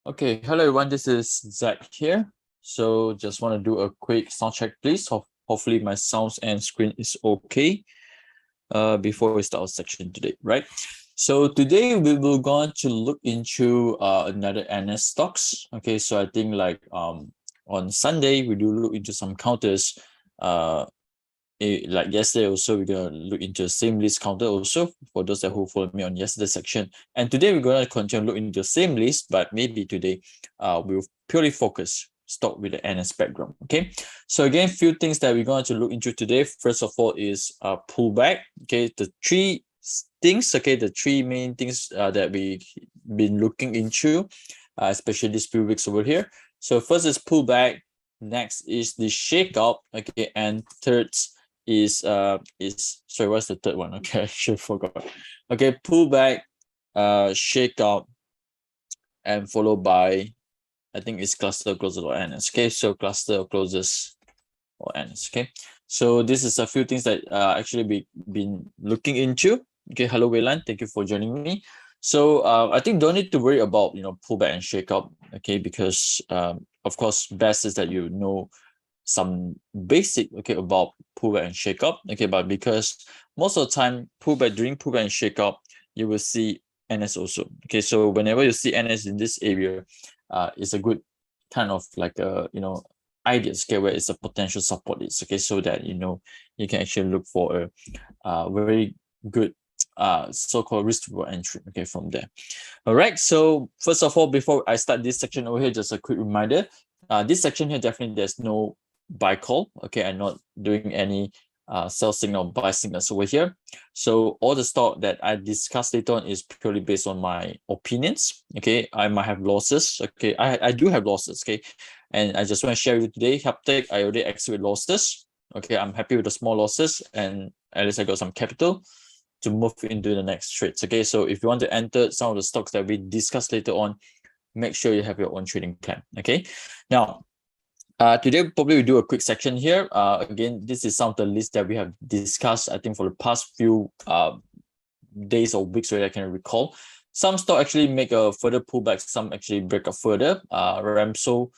Okay, hello everyone, this is Zach here. So just want to do a quick sound check, please. Hopefully my sounds and screen is okay before we start our section today, right? So today we will going to look into another NS stocks. Okay, so I think on Sunday we do look into some counters. Like yesterday also we're gonna look into the same list counter also for those that who followed me on yesterday's section. And today we're gonna continue look into the same list, but maybe today we'll purely focus stock with the NS background. Okay, so again, few things that we're going to look into today. First of all is pullback. Okay, the three things. Okay, the three main things that we've been looking into, especially these few weeks over here. So first is pullback. Next is the shakeout. Okay, and third is sorry, what's the third one? Okay, I should forgot. Okay, pullback, shakeout, and followed by I think it's cluster, closes, or NS. Okay, so cluster, closes, or NS. Okay, so this is a few things that actually we been looking into. Okay, hello Wayland, thank you for joining me. So I think don't need to worry about pullback and shakeout. Okay, because of course best is that you know some basic about pullback and shakeup. Okay, but because most of the time during pullback and shakeup, you will see NS also. Okay, so whenever you see NS in this area, it's a good kind of like a ideas, okay, where it's a potential support is, okay, so that you can actually look for a very good so-called risk reward entry, okay, from there. All right, so first of all, before I start this section over here, just a quick reminder, this section here, definitely there's no buy call. Okay, I'm not doing any sell signal, buy signals over here. So all the stock that I discuss later on is purely based on my opinions. Okay, I might have losses. Okay, I do have losses. Okay, and I just want to share with you today. Haptech, I already exit losses. Okay, I'm happy with the small losses, and at least I got some capital to move into the next trades. Okay, so if you want to enter some of the stocks that we discuss later on, make sure you have your own trading plan. Okay, now today probably we do a quick section here. Again, this is some of the lists that we have discussed, I think, for the past few days or weeks, where I can recall. Some stock actually make a further pullback, some actually break up further. Ramsol,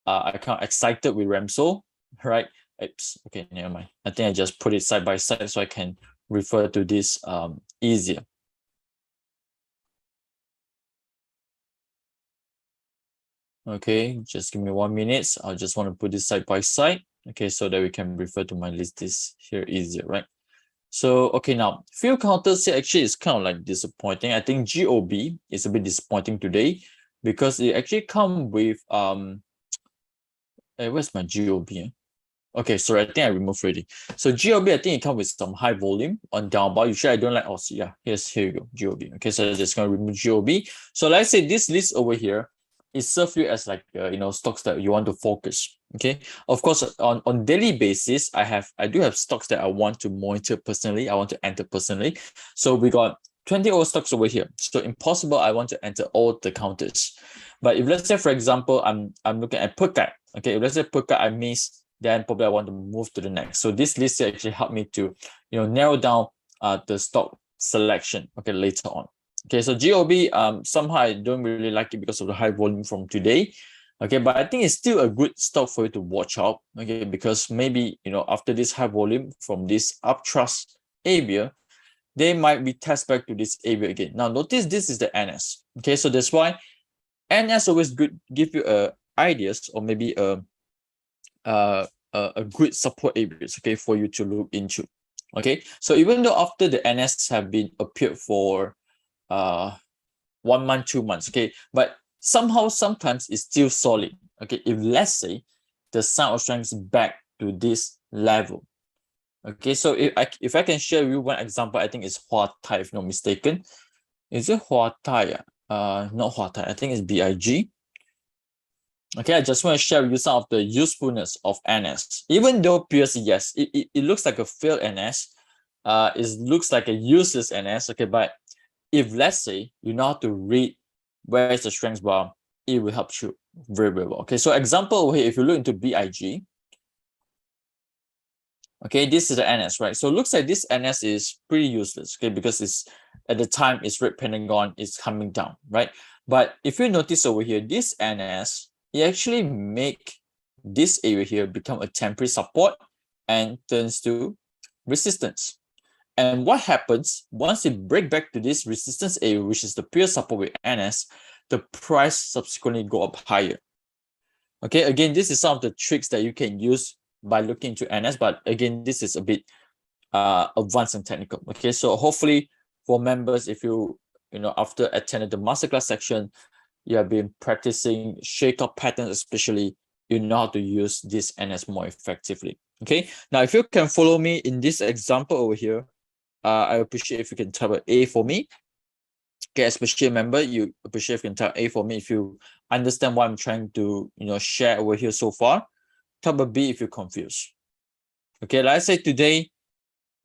I kind of excited with Ramsol, right? Oops, okay, never mind. I think I just put it side by side so I can refer to this easier. Okay, just give me 1 minute. I just want to put this side by side, okay, so that we can refer to my list this here easier, right? So, okay, now, few counters here actually is kind of like disappointing. I think GOB is a bit disappointing today because it actually come with, where's my GOB? Okay, sorry, I think I removed already. So GOB, I think it comes with some high volume on down bar. Usually I don't like Aussie. Yeah, here you go, GOB. Okay, so I'm just going to remove GOB. So let's say this list over here, it serves you as like stocks that you want to focus. Okay, of course on daily basis, I do have stocks that I want to monitor personally. I want to enter personally. So we got 20 old stocks over here. So impossible I want to enter all the counters. But if let's say for example I'm looking at Phuket. Okay, if let's say Phuket I miss, then probably I want to move to the next. So this list actually helped me to narrow down the stock selection, okay, later on. Okay, so GOB, somehow I don't really like it because of the high volume from today. Okay, but I think it's still a good stock for you to watch out. Okay, because maybe after this high volume from this uptrust area, they might be test back to this area again. Now notice this is the NS. Okay, so that's why NS always good give you ideas or maybe a good support areas, okay, for you to look into. Okay, so even though after the NS have been appeared for 1 month, 2 months, okay, but somehow sometimes it's still solid. Okay, if let's say the sign of strength is back to this level. Okay, so if I can share with you one example, I think it's Huatai, if not mistaken. Is it Huatai? Not Huatai, I think it's BIG. Okay, I just want to share with you some of the usefulness of NS. Even though previously, yes, it looks like a failed NS, it looks like a useless NS, okay, but if let's say you know how to read where is the strength bar, it will help you very, very well. Okay, so example over here, if you look into BIG, okay, this is the NS, right? So it looks like this NS is pretty useless, okay, because it's at the time it's red pentagon is coming down, right? But if you notice over here, this NS, it actually make this area here become a temporary support and turns to resistance. And what happens once it break back to this resistance area, which is the previous support with NS, the price subsequently go up higher. Okay, again, this is some of the tricks that you can use by looking into NS, but again, this is a bit advanced and technical. Okay, so hopefully for members, if you after attended the masterclass section, you have been practicing shake-up patterns, especially you know how to use this NS more effectively. Okay, now if you can follow me in this example over here, I appreciate if you can type A for me. Okay, especially remember, you appreciate if you can type A for me if you understand what I'm trying to share over here so far. Type a B if you're confused. Okay, like I say today,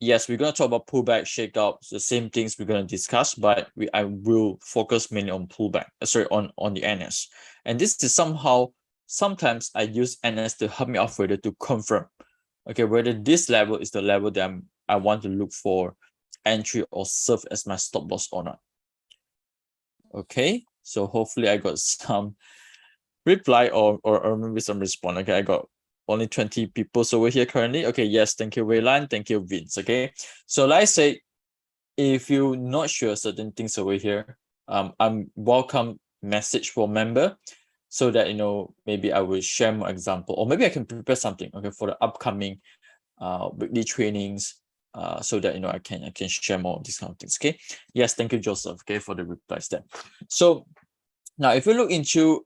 yes, we're going to talk about pullback, shakeouts, the same things we're going to discuss, but I will focus mainly on pullback, on the NS. And this is sometimes I use NS to help me out further to confirm, okay, whether this level is the level that I want to look for entry or serve as my stop loss or not. Okay, so hopefully I got some reply or maybe some response. Okay, I got only 20 people over here currently. Okay, yes, thank you, Wayland. Thank you, Vince. Okay, so like I say, if you're not sure certain things over here, I'm welcome message for member so that maybe I will share more example, or maybe I can prepare something, okay, for the upcoming weekly trainings, so that I can share more of these kind of things. Okay, yes, thank you, Joseph, okay, for the replies there. So now if you look into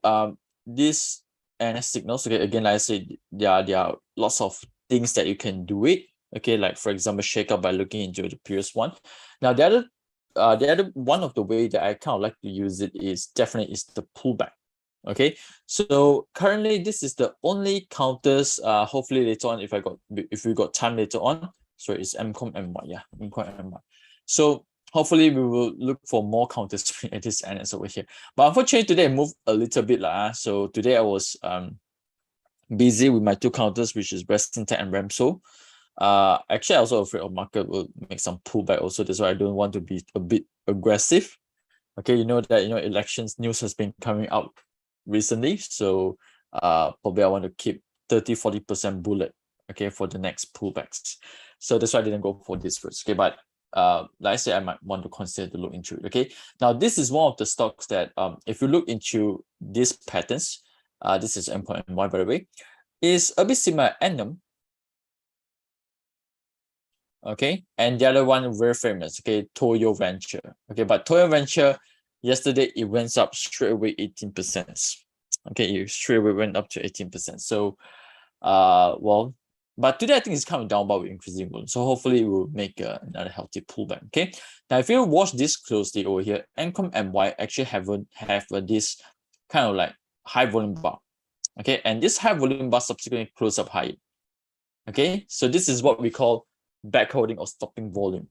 this NS signals, okay, again, like I said, there are lots of things that you can do it, okay, like for example shake up by looking into the previous one. Now the other one of the way that I kind of like to use it is definitely is the pullback. Okay, so currently this is the only counters. Hopefully later on, if we got time later on, sorry, it's MCOM MY, yeah, MCOM MY. So hopefully we will look for more counters at this NS over here. But unfortunately today I moved a little bit so today I was busy with my two counters, which is Western Tech and Ramso. Actually I also afraid of market will make some pullback also. That's why I don't want to be a bit aggressive. Okay, elections news has been coming out recently, so probably I want to keep 30-40% bullet, okay, for the next pullbacks. So that's why I didn't go for this first. Okay, but like I said, I might want to consider to look into it. Okay, now this is one of the stocks that if you look into these patterns, this is MY, by the way, is a bit similar Enum. Okay, and the other one very famous, okay, Toyo Venture. Okay, but Toyo Venture yesterday it went up straight away 18%. Okay, it straight away went up to 18%. So well, but today I think it's coming down, but we're increasing volume. So hopefully it will make another healthy pullback. Okay, now if you watch this closely over here, MCOM MY actually have this kind of like high volume bar. Okay, and this high volume bar subsequently close up higher. Okay, so this is what we call backholding or stopping volume.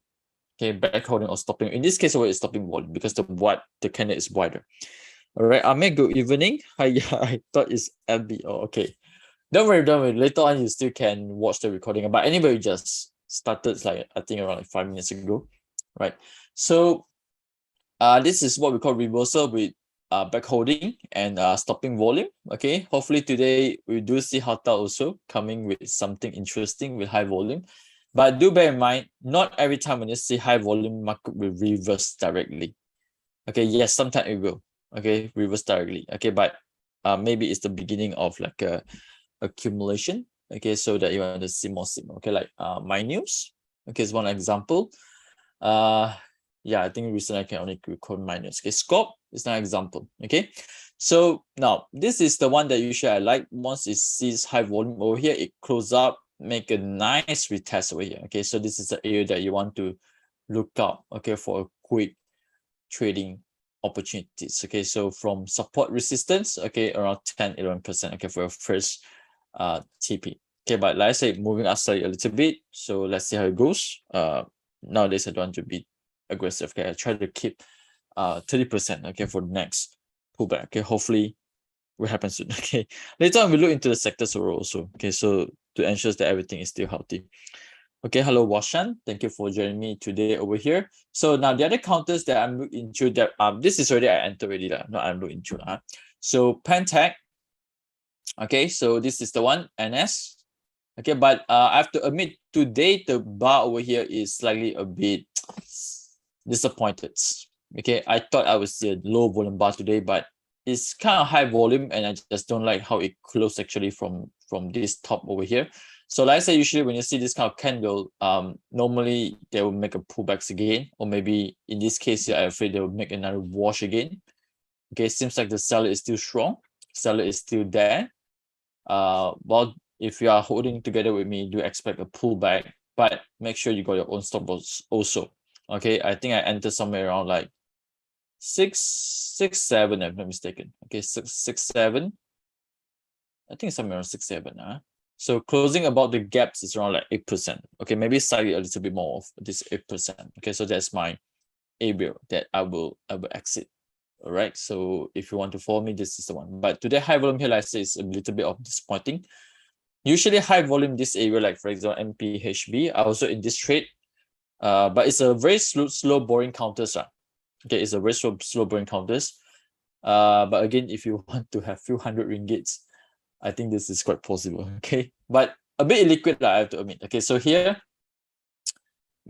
Okay, backholding or stopping. In this case, it's stopping volume because the candle is wider. All right, Ahmed, good evening. Hi, I thought it's LB. Oh, okay. Don't worry. Later on, you still can watch the recording. But anyway, we just started I think around 5 minutes ago, right? So, this is what we call reversal with backholding and stopping volume. Okay, hopefully today we do see Hata also coming with something interesting with high volume. But do bear in mind, not every time when you see high volume, market will reverse directly. Okay, yes, sometimes it will. Okay, reverse directly. Okay, but maybe it's the beginning of like a accumulation. Okay, so that you want to see more signal. Okay, like my news. Okay, it's one example. Yeah, I think recently I can only record my news. Okay, Scope is an example. Okay, so now this is the one that usually I like. Once it sees high volume over here, it close up, make a nice retest over here. Okay, so this is the area that you want to look out, okay, for a quick trading opportunities. Okay, so from support resistance, okay, around 10-11%, okay, for your first TP. Okay, but like I say, moving outside a little bit, so let's see how it goes. Nowadays I don't want to be aggressive. Okay, I try to keep 30%, okay, for the next pullback. Okay, hopefully will happen soon. Okay, later on we look into the sectors also. Okay, so to ensure that everything is still healthy. Okay, hello Washan. Thank you for joining me today over here. So now the other counters that I'm looking into that this is already I entered already lah, not I'm looking into. So Pantech. Okay, so this is the one, NS. Okay, but I have to admit today the bar over here is slightly a bit disappointed. Okay, I thought I would see a low volume bar today, but it's kind of high volume and I just don't like how it closed actually from this top over here. So like I said, usually when you see this kind of candle, normally they will make a pullbacks again, or maybe in this case here, I'm afraid they will make another wash again. Okay, seems like the seller is still strong, seller is still there. Well, if you are holding together with me, do expect a pullback, but make sure you got your own stop loss also. Okay, I think I entered somewhere around like 667, if I'm not mistaken. Okay, 667. I think somewhere around 67. So closing about the gaps is around like 8%. Okay, maybe slightly a little bit more of this 8%. Okay, so that's my area that I will exit. All right, so if you want to follow me, this is the one. But today high volume here, like I say, is a little bit of disappointing. Usually high volume this area, like for example MPHB, I also in this trade, but it's a very slow boring counters. Okay, it's a very slow boring counters. But again, if you want to have few hundred ringgits, I think this is quite possible. Okay, but a bit illiquid, I have to admit. Okay, so here,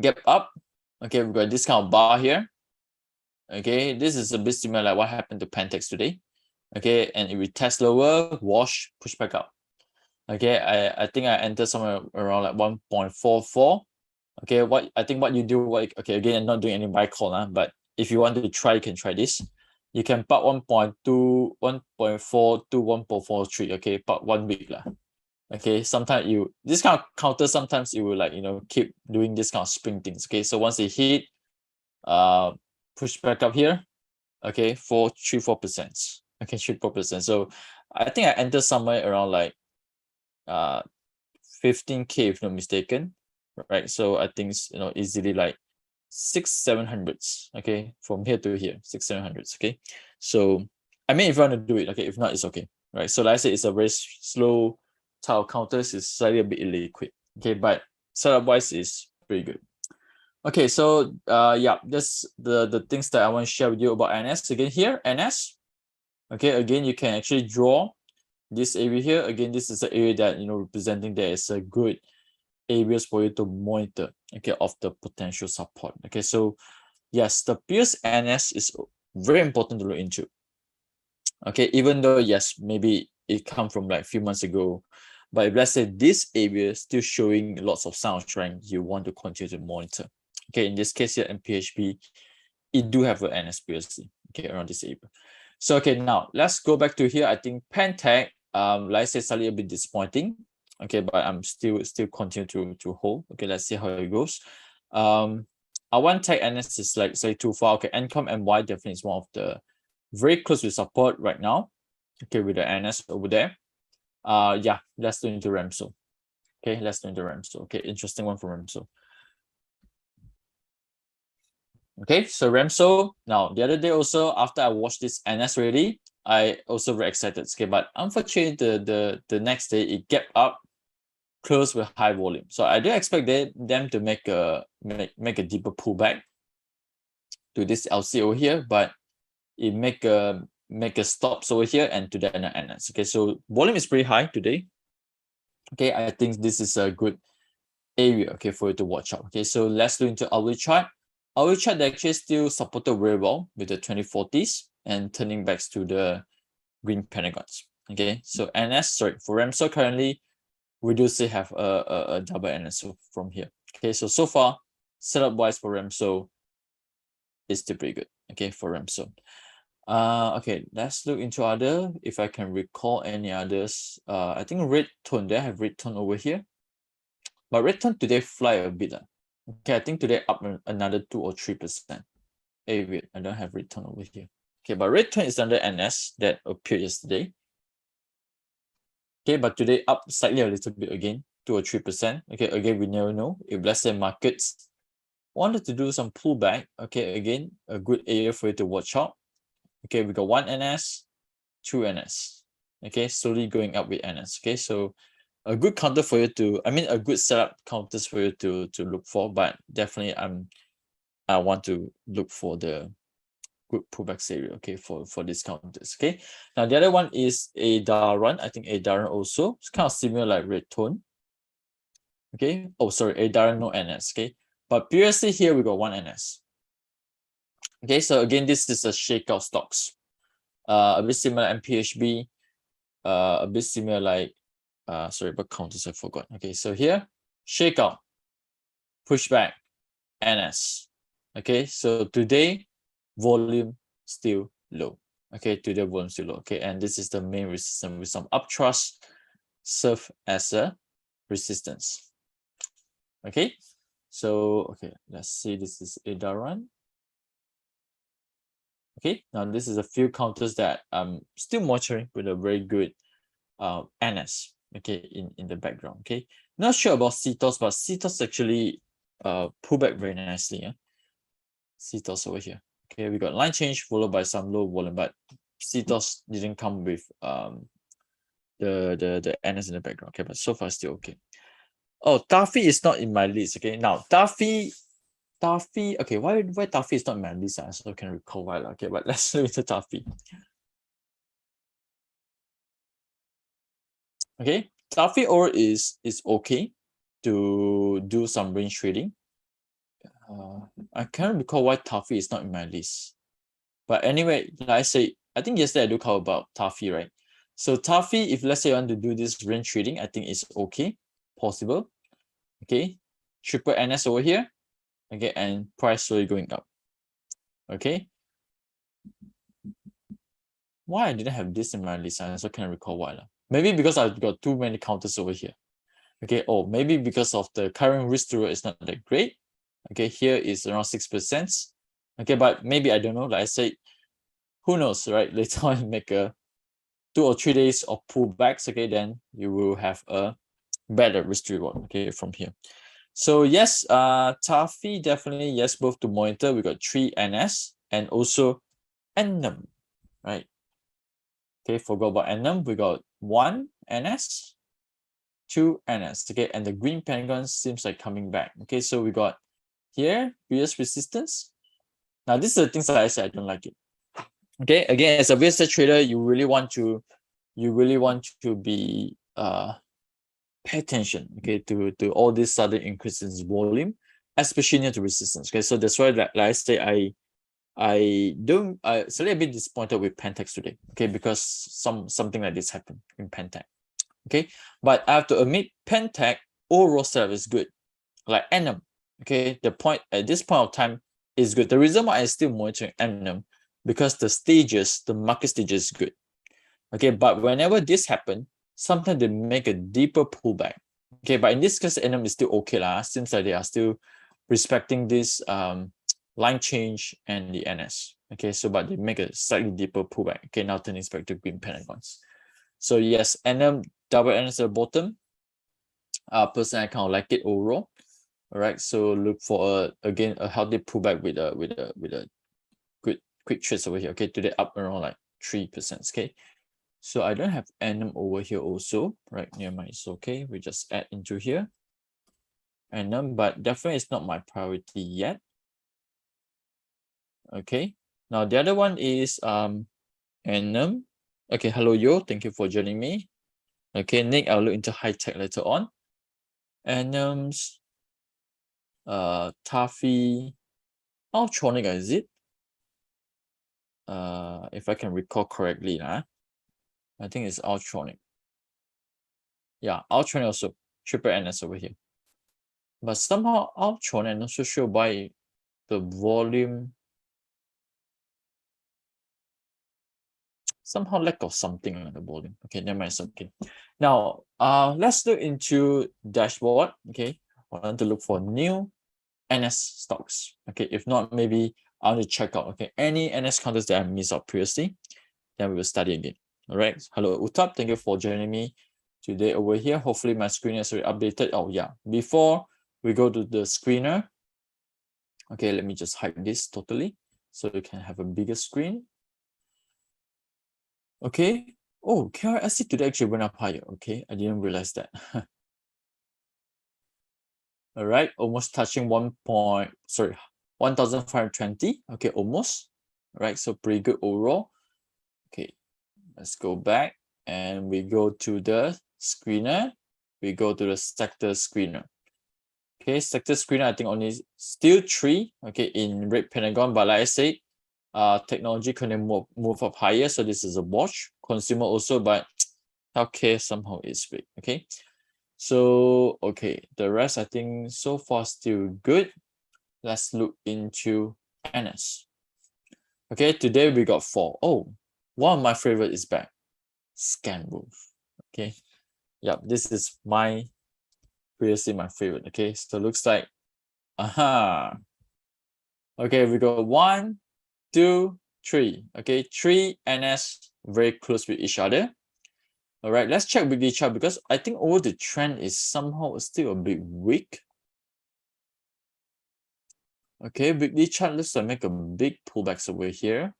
gap up. Okay, we've got this kind of bar here. Okay, this is a bit similar like what happened to Pantex today. Okay, and if we test lower, wash, push back up. Okay, I think I entered somewhere around like 1.44. Okay, I think what you do, okay, again, I'm not doing any buy call, but if you want to try, you can try this. You can part 1.2, 1.4 to 1.43. Okay, part 1 week lah. Okay, sometimes this kind of counter, sometimes it will like, keep doing this kind of spring things. Okay, so once it hit, push back up here. Okay, 4%. Okay, 3-4%. So I think I entered somewhere around like 15K if not mistaken, right? So I think it's, easily like 600-700s. Okay, from here to here, 600-700s. Okay, so I mean, if you want to do it, okay, if not, it's okay, right? So like I said, it's a very slow tile counters, is slightly a bit illiquid. Okay, but setup wise is pretty good. Okay, so yeah, that's the things that I want to share with you about NS. Again here, NS. Okay, again, you can actually draw this area here. Again, this is the area that representing there is a good areas for you to monitor, okay, of the potential support. Okay, so yes, the previous NS is very important to look into. Okay, even though yes, maybe it come from like a few months ago, but if let's say this area is still showing lots of sound strength, you want to continue to monitor. Okay, in this case here, MPHB, it do have an NS previously, okay, around this area. So okay, now let's go back to here. I think Pantech, like I said, slightly a bit disappointing. Okay, but I'm still continue to hold. Okay, let's see how it goes. I want tech NS is like say too far. Okay, Ncom and Y definitely is one of the very close with support right now. Okay, with the NS over there. Yeah, let's do into Remso. Okay, let's do into Remso. Okay, interesting one for Remso. Okay, so Remso. Now the other day also after I watched this NS already, I also very excited. Okay, but unfortunately the next day it gapped up, close with high volume. So I do expect them to make a deeper pullback to this LC over here, but it make a stops over here and to the NS. Okay, so volume is pretty high today. Okay, I think this is a good area, okay, for you to watch out. Okay, so let's look into hourly chart. Hourly chart actually still supported very well with the 2040s and turning back to the green pentagons. Okay, so NS, sorry, for Remso currently, we do still have a double NS from here. Okay, so far, setup wise for Remso is still pretty good. Okay, for Remso. Okay, let's look into other, if I can recall any others. I think red tone, they have red tone over here. But red tone today fly a bit. Okay, I think today up another 2 or 3%. Hey, wait, I don't have red tone over here. Okay, but red tone is under NS that appeared yesterday. Okay, but today up slightly a little bit again, 2 or 3%. Okay, again, we never know. If let's say markets wanted to do some pullback, okay, again, a good area for you to watch out. Okay, we got 1 NS, 2 NS. Okay, slowly going up with NS. Okay, so a good counter for you to, I mean, a good setup counters for you to look for, but definitely I want to look for the good pullback area, okay, for these counters. Okay, now the other one is a Daran. I think a Daran also, it's kind of similar like red tone. Okay, oh sorry, a Daran no NS. Okay, but previously here we got one NS. Okay, so again, this is a shakeout stocks, a bit similar MPHB, a bit similar like sorry, but counters I forgot. Okay, so here shakeout, pushback, NS. Okay, so today volume still low. Okay, today volume still low. Okay, and this is the main resistance with some upthrust serve as a resistance. Okay, so okay, let's see. This is Edaran. Okay, now this is a few counters that I'm still monitoring with a very good NS. Okay, in the background. Okay, not sure about CTOS, but CTOS actually pull back very nicely. Yeah, CTOS over here. Okay, we got line change followed by some low volume, but CTOS didn't come with the NS in the background. Okay, but so far still okay. Oh, Taffy is not in my list. Okay, now Taffy. Okay, why Taffy is not in my list? I also can recall why. Okay, but let's look into Taffy. Okay, Taffy or is okay to do some range trading. I can't recall why Taffy is not in my list. But anyway, like I say, I think yesterday I do cover about Taffy, right? So Taffy, if let's say you want to do this range trading, I think it's okay, possible. Okay, triple NS over here. Okay, and price slowly going up. Okay. Why I didn't have this in my list? I also can't recall why. Maybe because I've got too many counters over here. Okay, or maybe because of the current risk to reward is not that great. Okay, here is around 6%. Okay, but maybe I don't know. Like I said, who knows, right? Later on, make a 2 or 3 days of pullbacks. Okay, then you will have a better risk to reward. Okay, from here. So yes, Taffy definitely yes, both to monitor. We got 3 NS and also Enum, right? Okay, forgot about Enum. We got 1 NS, 2 NS. Okay, and the green pentagon seems like coming back. Okay, so we got here previous resistance. Now this is the things that I said I don't like it. Okay, again, as a VSA trader, you really want to be pay attention, okay, to all these sudden increases in volume, especially near to resistance. Okay, so that's why like I say I slightly a bit disappointed with Pentax today. Okay, because something like this happened in Pentax. Okay, but I have to admit Pentax overall setup is good. Like Enum, okay, the point at this point of time is good. The reason why I still monitoring Enum because the market stages is good. Okay, but whenever this happen, sometimes they make a deeper pullback. Okay, but in this case, Enum is still okay lah. Seems like they are still respecting this line change and the NS. Okay, so but they make a slightly deeper pullback. Okay, now turning back to green pentagons. So yes, Enum double NS at the bottom. Personally, I kind of like it overall. All right, so look for again a healthy pullback with a good quick trades over here. Okay, today up around like 3%. Okay, so I don't have Enum over here also, right? Near my it's okay. We just add into here. Enum, but definitely it's not my priority yet. Okay, now the other one is Enum. Okay, hello Yo, thank you for joining me. Okay, Nick, I'll look into high tech later on. Enum's Taffy, Altronic, is it? If I can recall correctly, I think it's Altronic. Yeah, Altronic also triple NS over here. But somehow Altronic, I'm not so sure why the volume somehow lack of something on the volume. Okay, never mind, it's okay. Now, let's look into dashboard. Okay, I want to look for new NS stocks. Okay, if not, maybe I want to check out any NS counters that I missed out previously. Then we will study again. All right. Hello, Utap. Thank you for joining me today over here. Hopefully my screen is already updated. Oh yeah. Before we go to the screener, okay, let me just hide this totally so you can have a bigger screen. Okay. Oh, KRSC today actually went up higher. Okay, I didn't realize that. All right, almost touching 1,520. Okay, almost. All right, so pretty good overall. Okay, let's go back and we go to the screener. We go to the sector screener. Okay, sector screener, I think only still 3, okay, in red pentagon, but like I said, technology can move up higher, so this is a watch. Consumer also, but healthcare somehow is big. Okay, so okay, the rest I think so far still good. Let's look into NS. Okay, today we got 4. Oh, one of my favorite is back. Scanmove. Okay, yep, this is previously my favorite. Okay, so looks like okay, we got 1, 2, 3. Okay, 3 NS very close with each other. All right, let's check with each other because I think over the trend is somehow still a bit weak. Okay, weekly chart looks like make a big pullbacks over here.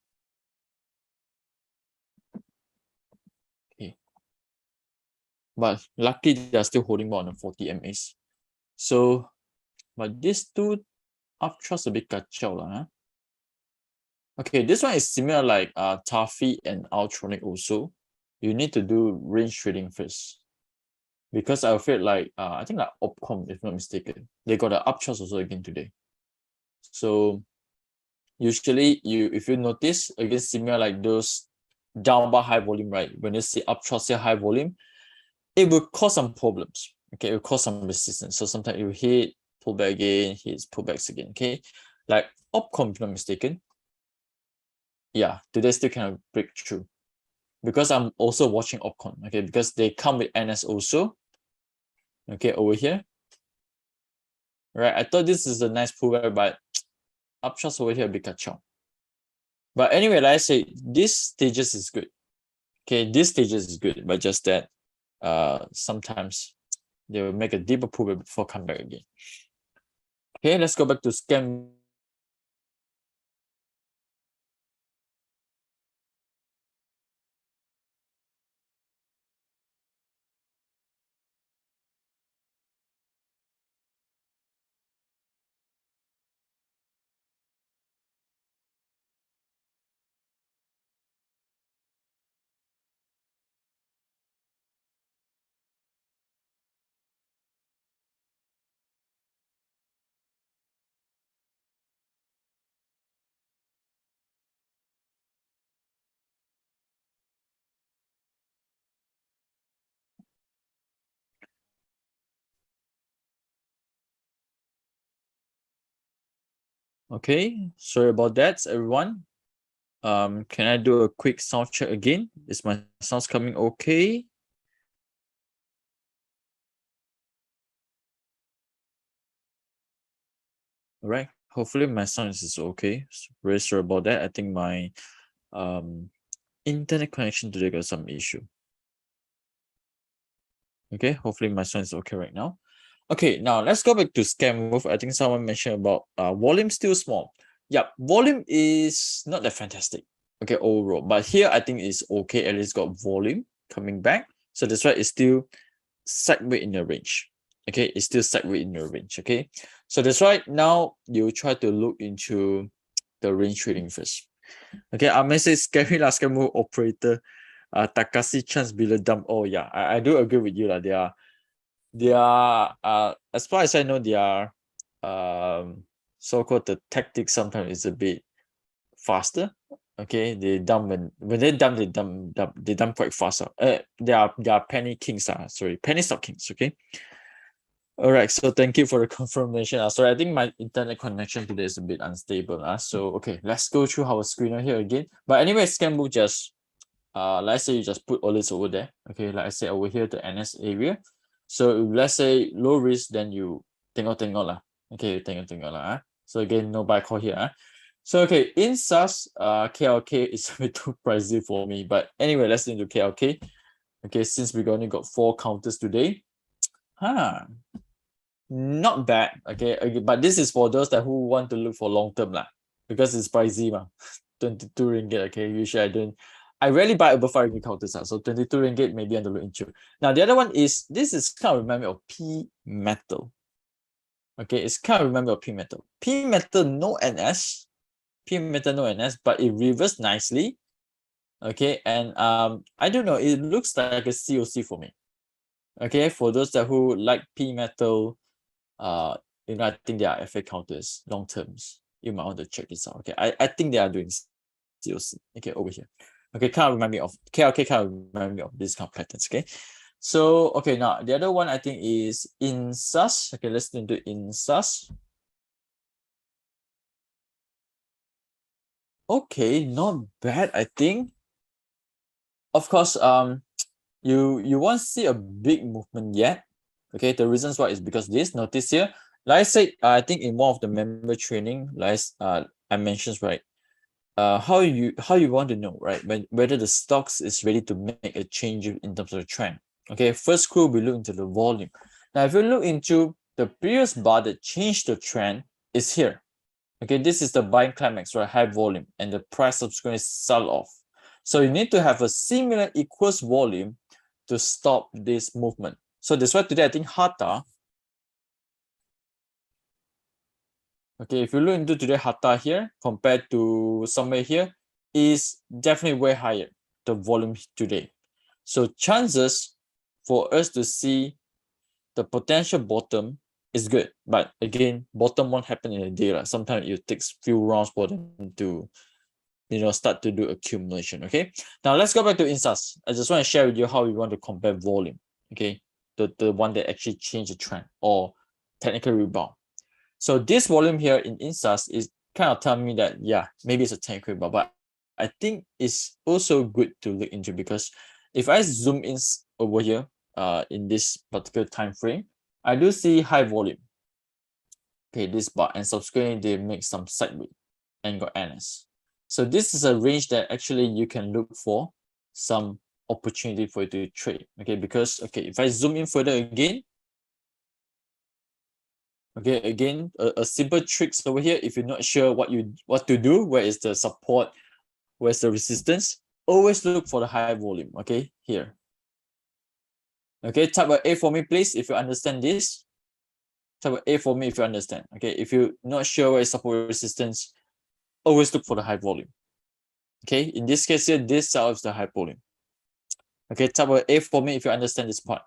Okay, but luckily they are still holding more on the 40 MAs. So, but these two upthrust a bit kacau lah. Huh? Okay, this one is similar like Tafi and Ultronic also. You need to do range trading first. Because I feel like I think like Opcom, if not mistaken, they got an upthrust also again today. So usually if you notice again similar like those down bar high volume, right? When you see upthrust here high volume, it will cause some problems. Okay, it will cause some resistance. So sometimes it will hit, pull back again, hits, pullbacks again. Okay, like Opcom, if not mistaken. Yeah, today still cannot break through. Because I'm also watching Opcon, okay, because they come with NS also. Okay, over here. Right, I thought this is a nice pullback, but upthrust over here a bit kacau. But anyway, like I say, this stages is good. Okay, this stages is good, but just that sometimes they will make a deeper pullback before come back again. Okay, let's go back to scan. Okay, sorry about that, everyone. Can I do a quick sound check again? Is my sounds coming okay? All right, hopefully my sound is okay. Very sorry about that. I think my internet connection today got some issue. Okay, hopefully my sound is okay right now. Okay, now let's go back to Scanmove. I think someone mentioned about volume still small. Yeah, volume is not that fantastic. Okay, overall, but here I think it's okay. At least got volume coming back. So that's why it's still sideways in the range. Okay, it's still sideways in your range. Okay, so that's why now you try to look into the range trading first. Okay, I may say scary last move operator. Takashi chance bila dump. Oh yeah, I do agree with you. They are as far as I know, they are so-called the tactics sometimes is a bit faster. Okay, they dump when they dump, they dump quite fast. They are penny kings, sorry, penny stock kings, okay. All right, so thank you for the confirmation. Sorry, I think my internet connection today is a bit unstable. So okay, let's go through our screener here again. But anyway, Scanbook just let's say you just put all this over there. Okay, like I said, over here the NS area. So if let's say low risk, then you tengok lah. Okay, tengok lah. So again, no buy call here. So okay, in SAS, KLK is a bit too pricey for me. But anyway, let's into KLK. Okay, since we only got 4 counters today. Not bad. Okay, but this is for those that who want to look for long term lah, because it's pricey 22 ringgit. Okay, usually I don't I rarely buy above 5 ringgit counters. So 22 ringgit maybe on the look into. Now the other one is, this is kind of remind me of P Metal. Okay, it's kind of remind me of P Metal. P Metal no NS, P Metal no NS, but it reversed nicely. Okay, and I don't know, it looks like a COC for me. Okay, for those that who like P Metal, you know, I think they are FA counters long terms. You might want to check this out. Okay, I think they are doing COC. Okay, over here. Okay, kind of remind me of KLK, kind of remind me of this kind of patterns. Okay, so okay, now the other one I think is INSAS. Okay, let's do INSAS. Okay, not bad, I think. Of course, you won't see a big movement yet. Okay, the reasons why is because this, notice here, like I said, I think in one of the member training, like I mentioned, right, how you want to know, right, whether the stocks is ready to make a change in terms of the trend. Okay, first clue, we look into the volume. Now if you look into the previous bar that changed the trend is here. Okay, this is the buying climax, right, high volume, and the price subsequently sell off. So you need to have a similar equals volume to stop this movement. So that's why today I think Hata, okay, if you look into today Hata here compared to somewhere here, is definitely way higher, the volume today. So chances for us to see the potential bottom is good, but again, bottom won't happen in a day. Right? Sometimes it takes few rounds for them to, you know, start to do accumulation. Okay, now let's go back to INSAS. I just want to share with you how we want to compare volume. Okay, the one that actually changed the trend or technical rebound. So this volume here in INSAS is kind of telling me that, yeah, maybe it's a technical rebound, but I think it's also good to look into, because if I zoom in over here, in this particular time frame, I do see high volume. Okay, this bar, and subsequently they make some sideways and got NS. So this is a range that actually you can look for some opportunity for you to trade. Okay, because okay, if I zoom in further again, okay, again, a simple tricks over here. If you're not sure what to do, where is the support, where's the resistance, always look for the high volume. Okay, here. Okay, type of A for me, please, if you understand this. Type of A for me if you understand. Okay, if you're not sure where is support resistance, always look for the high volume. Okay, in this case here, this sells the high volume. Okay, type of A for me if you understand this part.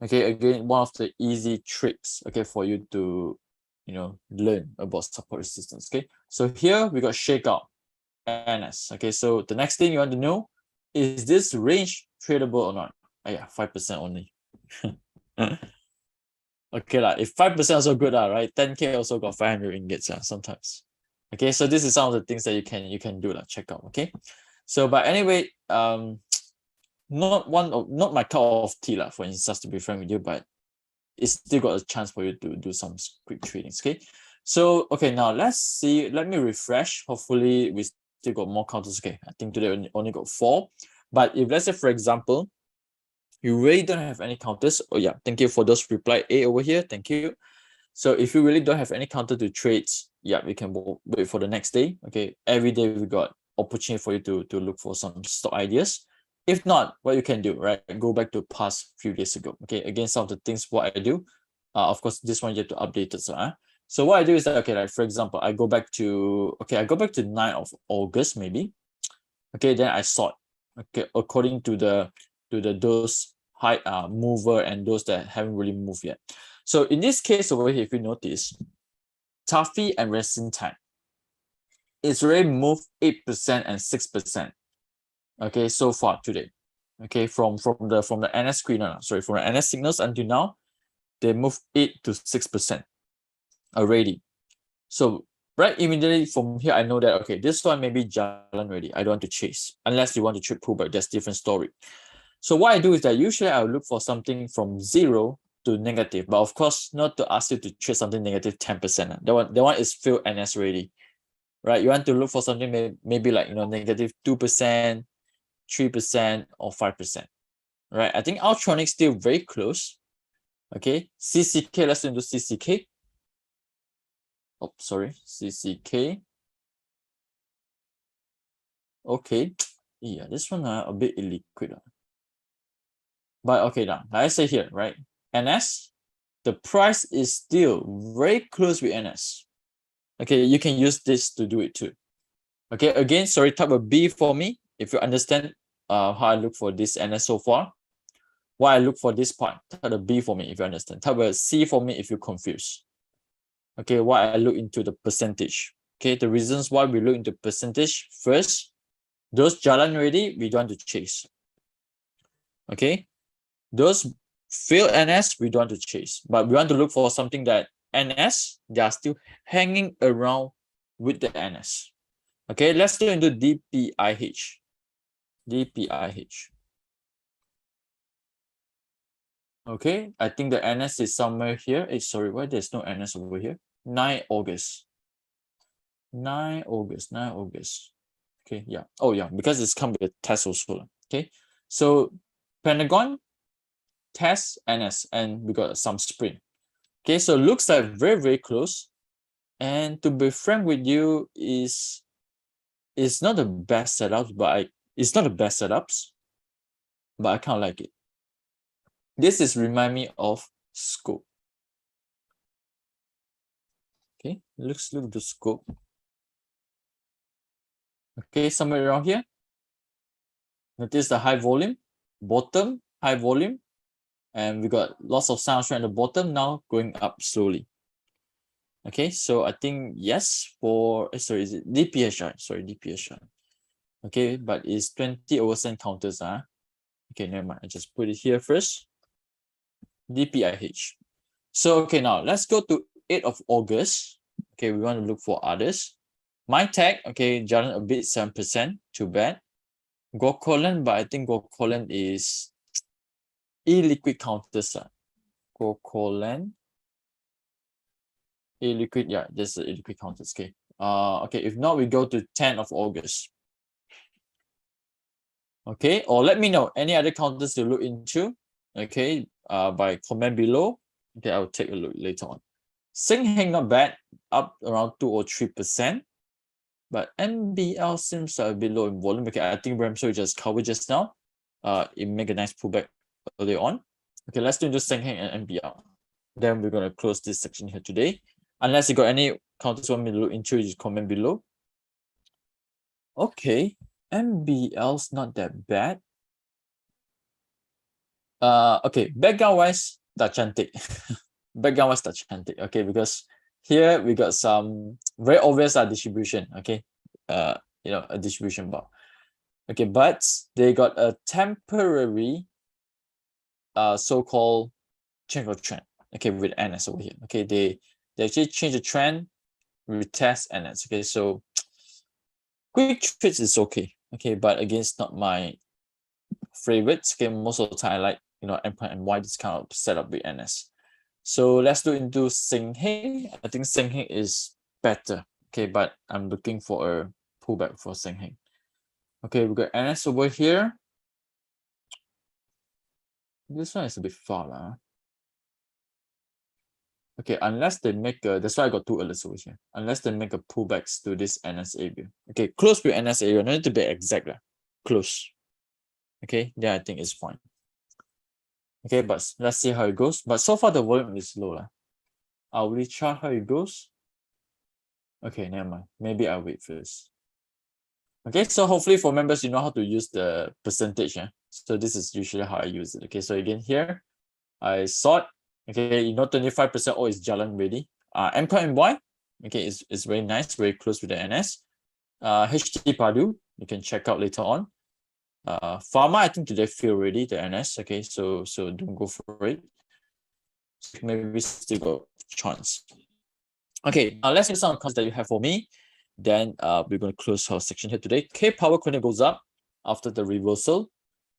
Okay, again, one of the easy tricks, okay, for you to, you know, learn about support resistance. Okay, so here we got shakeout, NS. Okay, so the next thing you want to know is this range tradable or not? Oh, yeah, 5% only. Okay, like if 5% also good, right? 10K also got 500 ringgit sometimes. Okay, so this is some of the things that you can do, check out. Okay, so but anyway, not my cup of tea for instance, to be frank with you, but it's still got a chance for you to do some quick tradings. Okay, so okay, now let's see, let me refresh. Hopefully we still got more counters. Okay, I think today only got 4, but if let's say for example you really don't have any counters, oh yeah, thank you for those reply A over here, thank you. So if you really don't have any counter to trades, yeah, we can wait for the next day. Okay, every day we got opportunity for you to look for some stock ideas. If not, what you can do, right, go back to past few days ago. Okay, again, some of the things what I do, of course this one you have to update it. So what I do is that, okay, like for example, I go back to 9th of August maybe. Okay, then I sort, okay, according to the those high mover and those that haven't really moved yet. So in this case over here, if you notice, Tafi and Resin Time, it's already moved 8% and 6%. Okay, so far today. Okay, from the NS screener, sorry, from the NS signals until now, they moved 8 to 6% already. So right immediately from here, I know that okay, this one may be jalan ready. I don't want to chase unless you want to trade pullback. That's different story. So what I do is that usually I'll look for something from 0 to negative, but of course not to ask you to trade something negative 10%. That one is still NS ready, right? You want to look for something maybe like, you know, negative 2%, 3%, or 5%, right? I think Ultronic still very close. Okay, CCK, let's do CCK. Oh, sorry, CCK. Okay, Yeah, this one a bit illiquid. But okay, now like I say here, right? NS, the price is still very close with NS. Okay, you can use this to do it too. Okay, again, sorry, type a B for me if you understand how I look for this NS so far. Why I look for this part, type a B for me if you understand. Type a C for me if you're confused. Okay, why I look into the percentage. Okay, the reasons why we look into percentage first, those jalan already, we don't want to chase. Okay, those fail NS, we don't want to chase, but we want to look for something that NS, they are still hanging around with the NS. Okay, let's go into DPIH. DPIH. Okay, I think the NS is somewhere here. Sorry, why there's no NS over here? 9 August. 9 August, 9 August. Okay, yeah. Oh, yeah, because it's come with a test also. Okay, so Pentagon, test, NS, and we got some sprint. Okay, so looks like very, very close. And to be frank with you, it's not the best setups, but it's not the best setups, but I kind of like it. This is remind me of scope. Okay, let's look at the scope. Okay, somewhere around here. Notice the high volume, bottom, high volume, and we got lots of sounds right at the bottom now going up slowly. Okay, so I think yes for sorry, is it DPHI? Sorry, DPHI. Okay, but it's 20% counters. Okay, never mind. I just put it here first. DPIH. So okay, now let's go to 8th of August. Okay, we want to look for others. My tag, okay, jalan a bit 7%, too bad. Gokolan, but I think Gokolan is illiquid counters. Gokolan. Illiquid, yeah, this is illiquid counters. Okay. Okay, if not, we go to 10th of August. Okay, or let me know any other counters to look into. Okay, by comment below. Okay, I'll take a look later on. Seng Heng not bad, up around 2 or 3%. But MBL seems a bit low in volume. Okay, I think Ramso just covered just now. It make a nice pullback earlier on. Okay, let's do just Seng Heng and MBL. Then we're gonna close this section here today. Unless you got any counters you want me to look into, just comment below. Okay, MBL's not that bad. Okay, background wise, tak cantik. Background wise, tak cantik. Okay, because here we got some very obvious distribution. Okay, you know, a distribution bar. Okay, but they got a temporary so-called change of trend. Okay, with NS over here. Okay, they actually change the trend, retest NS. Okay, so quick trades is okay. Okay, but again, it's not my favorites. Okay, most of the time I like, you know, Empire and why this kind of setup with NS. So let's do into Seng Heng. I think Seng Heng is better. Okay, but I'm looking for a pullback for Seng Heng. Okay, we got NS over here. This one is a bit far. Okay, unless they make a, that's why I got 2 alerts over here. Unless they make a pullbacks to this NS area. Okay, close with NS area. No need to be exact. Close. Okay, yeah, I think it's fine. Okay, but let's see how it goes. But so far the volume is low. I'll rechart how it goes. Okay, never mind. Maybe I'll wait first. Okay, so hopefully for members, you know how to use the percentage. So this is usually how I use it. Okay, so again here, I sort. Okay, you know 25% all is jalan ready. MKMY, okay, it's very nice, very close with the NS. HT Padu, you can check out later on. Pharma, I think today feel ready, the NS. Okay, so don't go for it. Maybe we still got chance. Okay, let's see some comments that you have for me. Then we're going to close our section here today. K Power currently goes up after the reversal.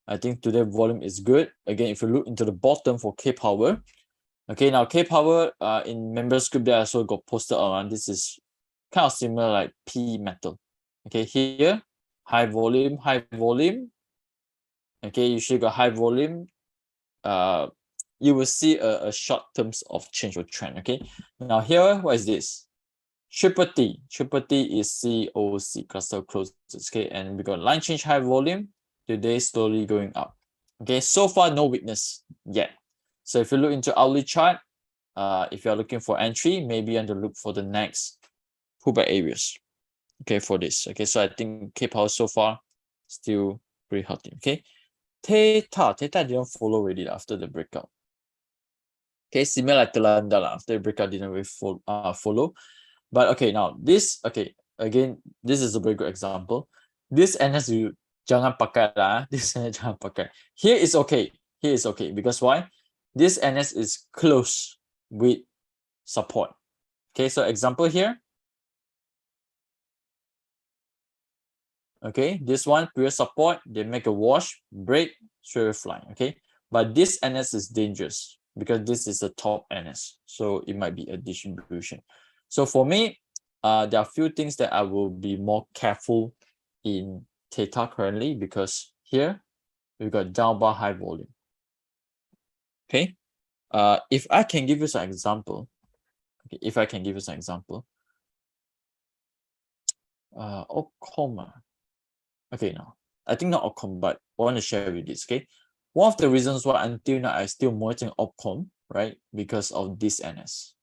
I think today volume is good. Again, if you look into the bottom for K Power, okay, now K Power in members group there also got posted around. This is kind of similar like P metal. Okay, here high volume, high volume. Okay, usually got high volume. You will see a short terms of change of trend. Okay, now here, what is this? Triple T is COC, cluster closes, okay, and we got line change high volume, today slowly going up. Okay, so far no weakness yet. So if you look into hourly chart, if you're looking for entry, maybe on the look for the next pullback areas. Okay, for this. Okay, so I think K-Power so far still pretty healthy. Okay, Theta didn't follow already after the breakout. Okay, similar like Telanda after the breakout didn't really follow. But okay, now this, okay, again, this is a very good example. This NS you jangan pakai lah. This NS jangan pakai. Here is okay. Here is okay. Because why? This NS is close with support. Okay, so example here. Okay, this one, previous support, they make a wash, break, straight fly. Okay, but this NS is dangerous because this is the top NS. So it might be a distribution. So for me, there are a few things that I will be more careful in Theta currently, because here we've got down bar high volume. Okay, if I can give you some example, okay, if I can give you some example, Ocoma. Okay, now I think not Ocom, but I want to share with this. Okay, one of the reasons why until now I still monitoring Ocom, right, because of this NS.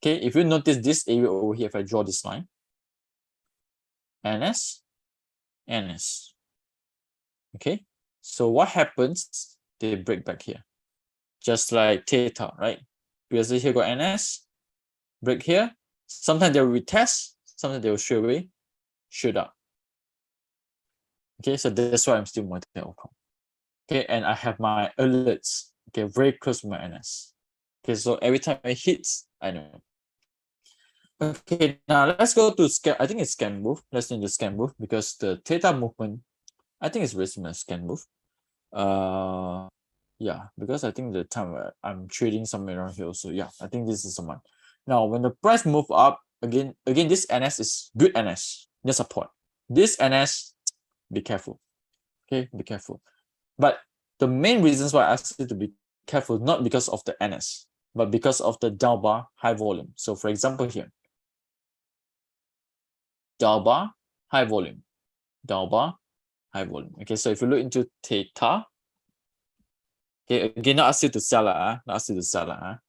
Okay, if you notice this area over here, if I draw this line, NS, NS. Okay, so what happens? They break back here, just like Theta, right? Because here got NS, break here. Sometimes they'll retest, sometimes they'll straight away shoot up. Okay, so that's why I'm still monitoring Ocom. Okay, and I have my alerts, okay, very close to my NS. Okay, so every time it hits, I know. Okay, now let's go to scan. I think it's scan move. Let's do the scan move because the Theta movement, I think it's very similar scan move. Yeah, because I think the time I'm trading somewhere around here also. Yeah, I think this is the one. Now, when the price move up again, this NS is good NS, the support. This NS, be careful. Okay, be careful. But the main reasons why I asked you to be careful, not because of the NS, but because of the down bar high volume. So for example here, down bar high volume, down bar high volume. Okay, so if you look into Theta, okay, again, not ask you to sell, not ask you to sell.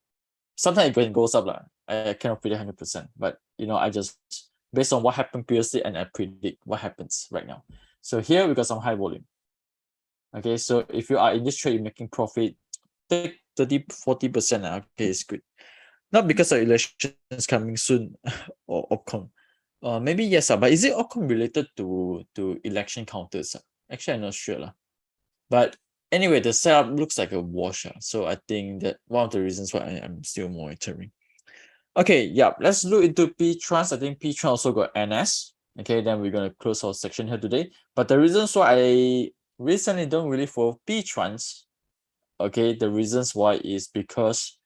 Sometimes it goes up, I cannot predict 100%, but you know, I just, based on what happened previously, and I predict what happens right now. So here we got some high volume. Okay, so if you are in this trade, you're making profit, take 30-40%. Okay, it's good. Not because of elections coming soon or Ocon. Maybe yes, but is it Ocon related to election counters? Actually, I'm not sure. But anyway, the setup looks like a wash. So I think that one of the reasons why I'm still monitoring. Okay, yeah, let's look into P-Trans. I think P-Trans also got NS. Okay, then we're going to close our section here today. But the reasons why I recently don't really follow P-Trans, okay, the reasons why is because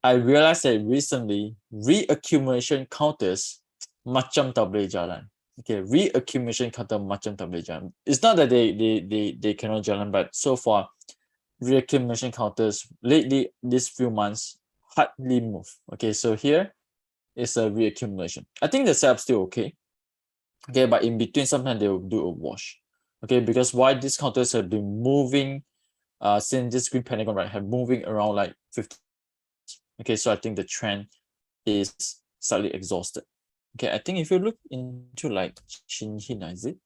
I realized that recently reaccumulation counters macam tak boleh jalan. Okay, reaccumulation counter macam tak boleh jalan. It's not that they cannot jalan, but so far reaccumulation counters lately these few months hardly move. Okay, so here is a reaccumulation. I think the setup still okay. Okay, but in between sometimes they will do a wash. Okay, because why these counters have been moving since this green pentagon, right, have moving around like 50. Okay, so I think the trend is slightly exhausted. Okay, I think if you look into like Chin Hin, is it?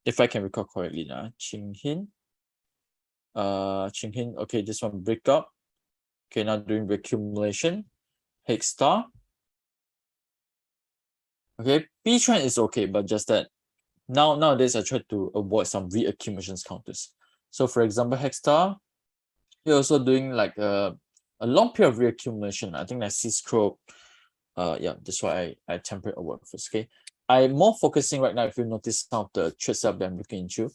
If I can recall correctly now, Chin Hin. Okay, this one break up. Okay, now doing reaccumulation. Hexstar. Okay, P trend is okay, but just that nowadays I try to avoid some reaccumulations counters. So for example, Hexstar, you're also doing like a long period of reaccumulation. I think like C-Scrope. Yeah, that's why I temper away first. Okay, I'm more focusing right now. If you notice some of the trades that I'm looking into,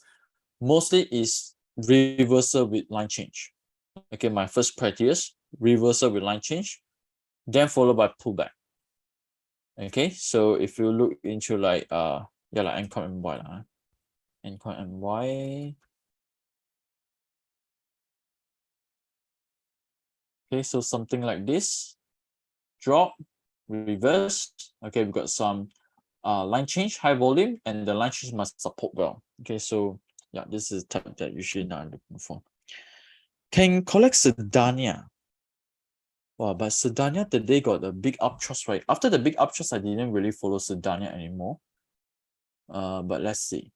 mostly is reversal with line change. Okay, my first criteria is reversal with line change, then followed by pullback. Okay, so if you look into like yeah, like Anchor MY, Anchor MY. Okay, so something like this, drop, reverse. Okay, we got some line change, high volume, and the line change must support well. Okay, so yeah, this is the type that usually not looking for. Can collect Sedania. Wow, but Sedania today got a big uptrust, right? After the big uptrust, I didn't really follow Sedania anymore. But let's see.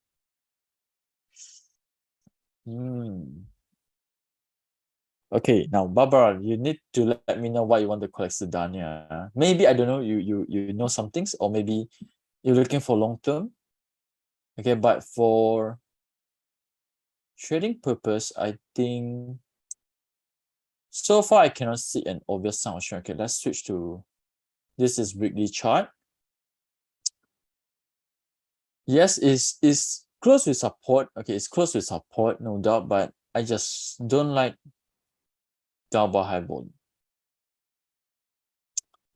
Okay, now Barbara, you need to let me know why you want to collect Sedania. Maybe I don't know, you know some things, or maybe you're looking for long term. Okay, but for trading purpose, I think so far I cannot see an obvious sign of trend. Okay, let's switch to this is weekly chart. Yes, is close with support. Okay, it's close with support, no doubt, but I just don't like double high volume.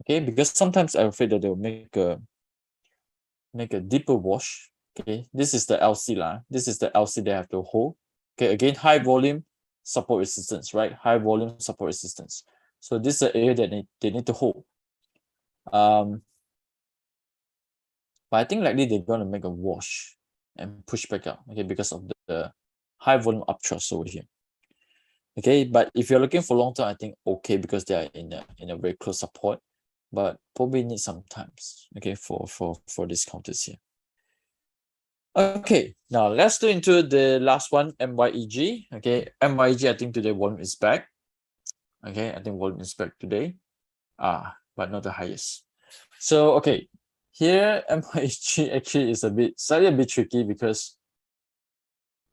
Okay, because sometimes I'm afraid that they'll make a deeper wash. Okay, this is the LC line. This is the LC they have to hold. Okay, again, high volume support resistance, right? High volume support resistance. So this is the area that they need to hold. But I think likely they're going to make a wash and push back up, okay, because of the high volume uptrust over here. Okay, but if you're looking for long term, I think okay, because they are in a very close support, but probably need some times, okay, for these counters here. Okay, now let's do into the last one, MYEG. Okay, MYEG, I think today volume is back. Okay, I think volume is back today. But not the highest. So okay, here MYEG actually is slightly a bit tricky because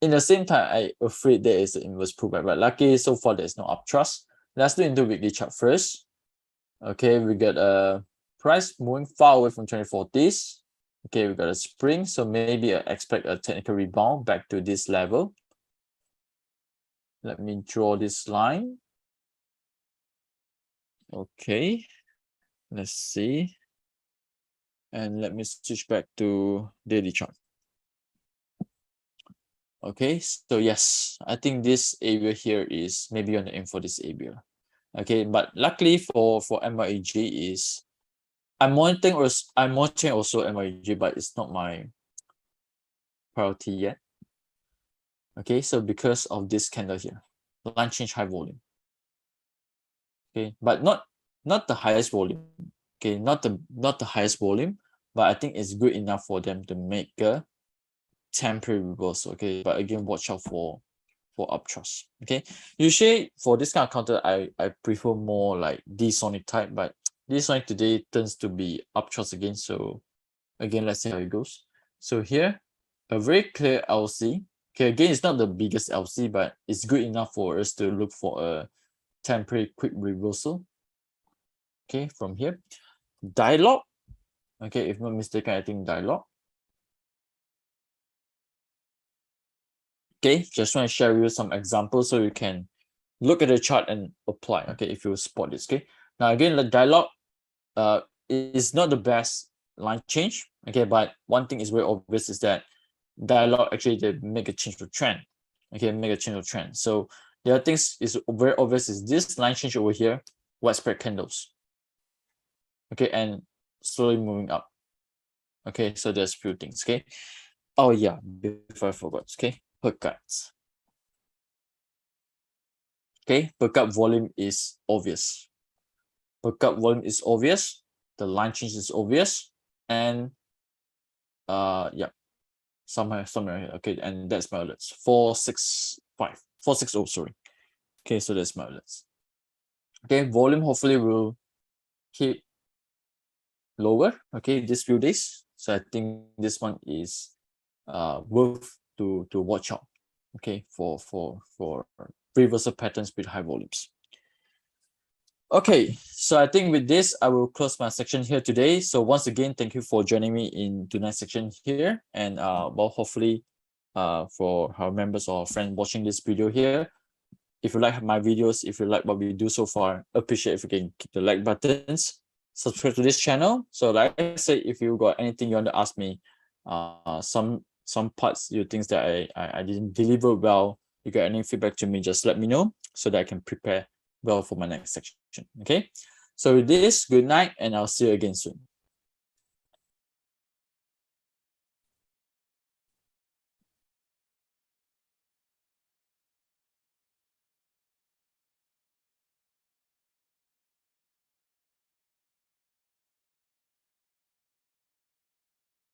in the same time, I afraid there is an inverse pullback, but lucky so far there's no uptrust. Let's do into weekly chart first. Okay, we got a price moving far away from 2040s. Okay, we got a spring, so maybe I expect a technical rebound back to this level. Let me draw this line. Okay, let's see. And let me switch back to daily chart. Okay, so yes, I think this area here is maybe on the aim for this area. Okay, but luckily for MYEG is I'm monitoring also MYEG, but it's not my priority yet. Okay, so because of this candle here, line change high volume. Okay, but not the highest volume. Okay, not the highest volume, but I think it's good enough for them to make a temporary reversal. Okay, but again, watch out for uptrust. Okay, usually for this kind of counter, I prefer more like D-Sonic type, but D-Sonic today turns to be uptrust again. So again, let's see how it goes. So here, a very clear LC. Okay, again, it's not the biggest LC, but it's good enough for us to look for a temporary quick reversal. Okay, from here, dialogue. Okay, if not mistaken, I think dialogue. Okay, just want to share with you some examples so you can look at the chart and apply. Okay, if you spot this. Okay, now again, the dialogue is not the best line change. Okay, but one thing is very obvious is that dialogue actually they make a change of trend. Okay, make a change of trend. So the other things is very obvious is this line change over here, widespread candles. Okay, and slowly moving up. Okay, so there's few things. Okay. Oh yeah, before I forgot. Okay, Percuts. Okay, Percut volume is obvious. Percut volume is obvious. The line change is obvious, and yeah, somewhere here. Okay, and that's my alerts. 460, sorry. Okay, so that's my alerts. Okay, volume hopefully will keep lower. Okay, these few days. So I think this one is worth to watch out. Okay, for reversal patterns with high volumes. Okay, so I think with this, I will close my section here today. So once again, thank you for joining me in tonight's section here. And well, hopefully for our members or friends watching this video here, if you like my videos, if you like what we do so far, appreciate if you can click the like buttons, subscribe to this channel. So like I said, if you got anything you want to ask me, some parts you think that I didn't deliver well, you got any feedback to me, just let me know so that I can prepare well for my next section. Okay, So with this, good night, and I'll see you again soon.